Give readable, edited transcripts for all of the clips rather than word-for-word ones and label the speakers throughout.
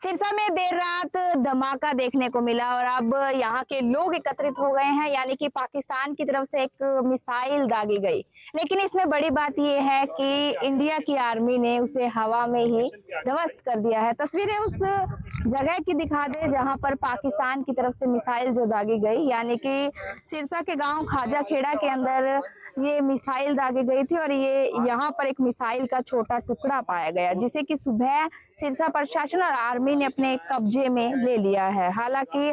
Speaker 1: सिरसा में देर रात धमाका देखने को मिला और अब यहाँ के लोग एकत्रित हो गए हैं, यानी कि पाकिस्तान की तरफ से एक मिसाइल दागी गई। लेकिन इसमें बड़ी बात यह है कि इंडिया की आर्मी ने उसे हवा में ही ध्वस्त कर दिया है। तस्वीरें उस जगह की दिखा दे जहां पर पाकिस्तान की तरफ से मिसाइल जो दागी गई, यानी कि सिरसा के गांव खाजा खेड़ा के अंदर ये मिसाइल दागी गई थी और ये यहाँ पर एक मिसाइल का छोटा टुकड़ा पाया गया, जिसे कि सुबह सिरसा प्रशासन और आर्मी ने अपने कब्जे में ले लिया है। हालांकि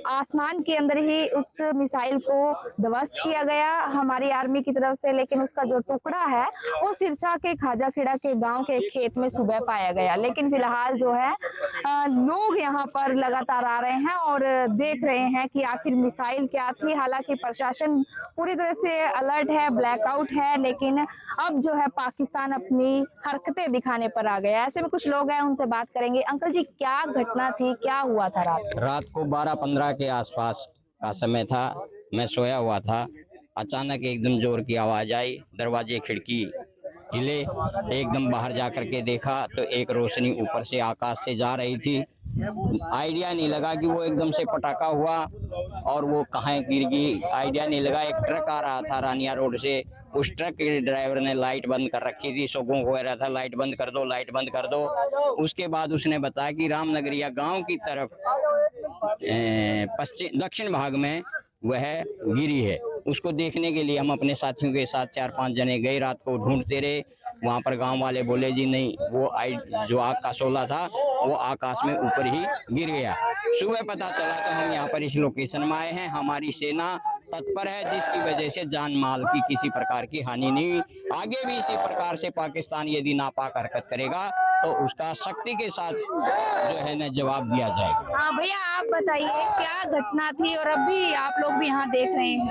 Speaker 1: आसमान के अंदर ही उस मिसाइल को ध्वस्त किया गया हमारी आर्मी की तरफ से, लेकिन उसका जो टुकड़ा है वो सिरसा के खाजा खेड़ा के गांव के खेत में सुबह पाया गया। लेकिन फिलहाल जो है लोग यहाँ पर लगातार आ रहे हैं और देख रहे हैं कि आखिर मिसाइल क्या थी। हालांकि प्रशासन पूरी तरह से अलर्ट है, ब्लैकआउट है, लेकिन अब जो है पाकिस्तान अपनी हरकतें दिखाने पर आ गया। ऐसे में कुछ लोग हैं, उनसे बात करेंगे। अंकल जी, क्या घटना थी, क्या हुआ था
Speaker 2: रात को 12:15 के आसपास का समय था। मैं सोया हुआ था, अचानक एकदम जोर की आवाज आई, दरवाजे खिड़की हिले। एकदम बाहर जा करके देखा तो एक रोशनी ऊपर से आकाश से जा रही थी। आइडिया नहीं लगा कि वो एकदम से पटाखा हुआ और वो कहाँ गिर गई, आइडिया नहीं लगा। एक ट्रक आ रहा था रानिया रोड से, उस ट्रक के ड्राइवर ने लाइट बंद कर रखी थी, सबों को कह रहा था लाइट बंद कर दो, लाइट बंद कर दो। उसके बाद उसने बताया कि रामनगरिया गांव की तरफ पश्चिम दक्षिण भाग में वह गिरी है। उसको देखने के लिए हम अपने साथियों के साथ 4-5 जने गए, रात को ढूंढते रहे। वहां पर गांव वाले बोले जी नहीं, वो जो आग का शोला था वो आकाश में ऊपर ही गिर गया। सुबह पता चला तो हम यहाँ पर इस लोकेशन में आए हैं। हमारी सेना तत्पर है, जिसकी वजह से जान माल की किसी प्रकार की हानि नहीं हुई। आगे भी इसी प्रकार से पाकिस्तान यदि नापाक हरकत करेगा तो उसका शक्ति के साथ जो है न जवाब दिया जाएगा।
Speaker 1: हाँ भैया, आप बताइए क्या घटना थी और अभी आप लोग भी यहाँ देख रहे हैं।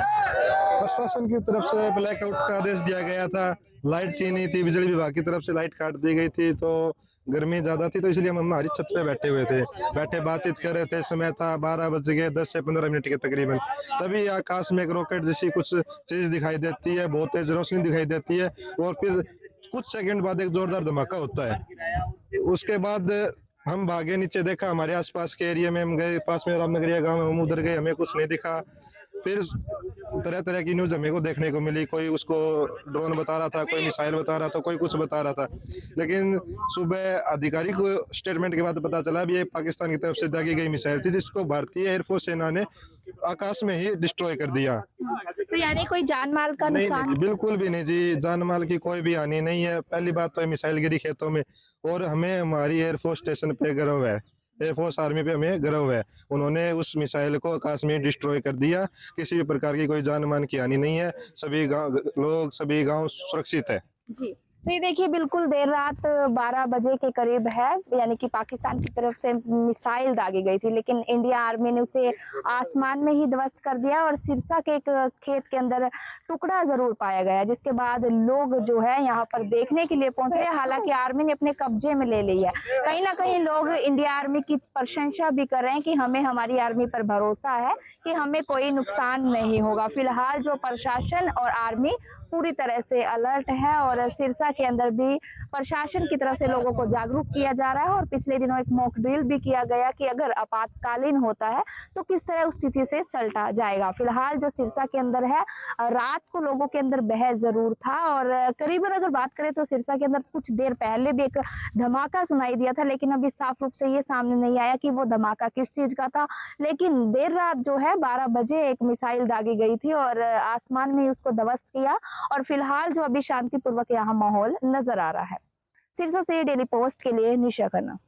Speaker 3: प्रशासन की तरफ से ब्लैकआउट का आदेश दिया गया था। लाइट थी नहीं थी, बिजली विभाग की तरफ से लाइट काट दी गई थी, तो गर्मी ज्यादा थी, तो इसलिए हम हमारी छत पे बैठे हुए थे, बैठे बातचीत कर रहे थे। समय था 12 बज गए 10 से 15 मिनट के तकरीबन। तभी आकाश में एक रॉकेट जैसी कुछ चीज दिखाई देती है, बहुत तेज रोशनी दिखाई देती है और फिर कुछ सेकंड बाद एक जोरदार धमाका होता है। उसके बाद हम भागे, नीचे देखा, हमारे आसपास के एरिया में हम गए, पास में रामनगरिया गांव है, हम उधर गए, हमें कुछ नहीं दिखा। फिर तरह तरह की न्यूज हमें को देखने को मिली, कोई उसको ड्रोन बता रहा था, कोई मिसाइल बता रहा था, कोई कुछ बता रहा था। लेकिन सुबह आधिकारिक स्टेटमेंट के बाद पता चला भी ये पाकिस्तान की तरफ से दागी गई मिसाइल थी, जिसको भारतीय एयरफोर्स सेना ने आकाश में ही डिस्ट्रॉय कर दिया।
Speaker 1: तो यानी कोई जान माल का नुकसान?
Speaker 3: नहीं, बिल्कुल भी नहीं जी, जान माल की कोई भी हानि नहीं है। पहली बात तो मिसाइल गिरी खेतों में, और हमें हमारी एयरफोर्स स्टेशन पे गर्व है, एयरफोर्स आर्मी पे हमें गर्व है। उन्होंने उस मिसाइल को आकाश में डिस्ट्रॉय कर दिया। किसी भी प्रकार की कोई जान मान की हानि नहीं है, सभी गांव सुरक्षित है
Speaker 1: जी। तो ये देखिए, बिल्कुल देर रात 12 बजे के करीब है, यानी कि पाकिस्तान की तरफ से मिसाइल दागी गई थी, लेकिन इंडिया आर्मी ने उसे आसमान में ही ध्वस्त कर दिया और सिरसा के एक खेत के अंदर टुकड़ा जरूर पाया गया, जिसके बाद लोग जो है यहाँ पर देखने के लिए पहुंचे। हालांकि आर्मी ने अपने कब्जे में ले लिया है। कहीं ना कहीं लोग इंडिया आर्मी की प्रशंसा भी कर रहे हैं कि हमें हमारी आर्मी पर भरोसा है कि हमें कोई नुकसान नहीं होगा। फिलहाल जो प्रशासन और आर्मी पूरी तरह से अलर्ट है और सिरसा के अंदर भी प्रशासन की तरफ से लोगों को जागरूक किया जा रहा है। और पिछले दिनों एक मॉक ड्रिल भी किया गया कि अगर आपातकालीन होता है तो किस तरह उस स्थिति से सल्टा जाएगा। फिलहाल जो सिरसा के अंदर है, रात को लोगों के अंदर भय जरूर था और करीबन अगर बात करें तो सिरसा के अंदर कुछ देर पहले भी एक धमाका सुनाई दिया था, लेकिन अभी साफ रूप से ये सामने नहीं आया कि वो धमाका किस चीज का था। लेकिन देर रात जो है 12 बजे एक मिसाइल दागी गई थी और आसमान में उसको ध्वस्त किया और फिलहाल जो अभी शांतिपूर्वक यहाँ माहौल नजर आ रहा है। सिरसा से डेली पोस्ट के लिए निशा खन्ना।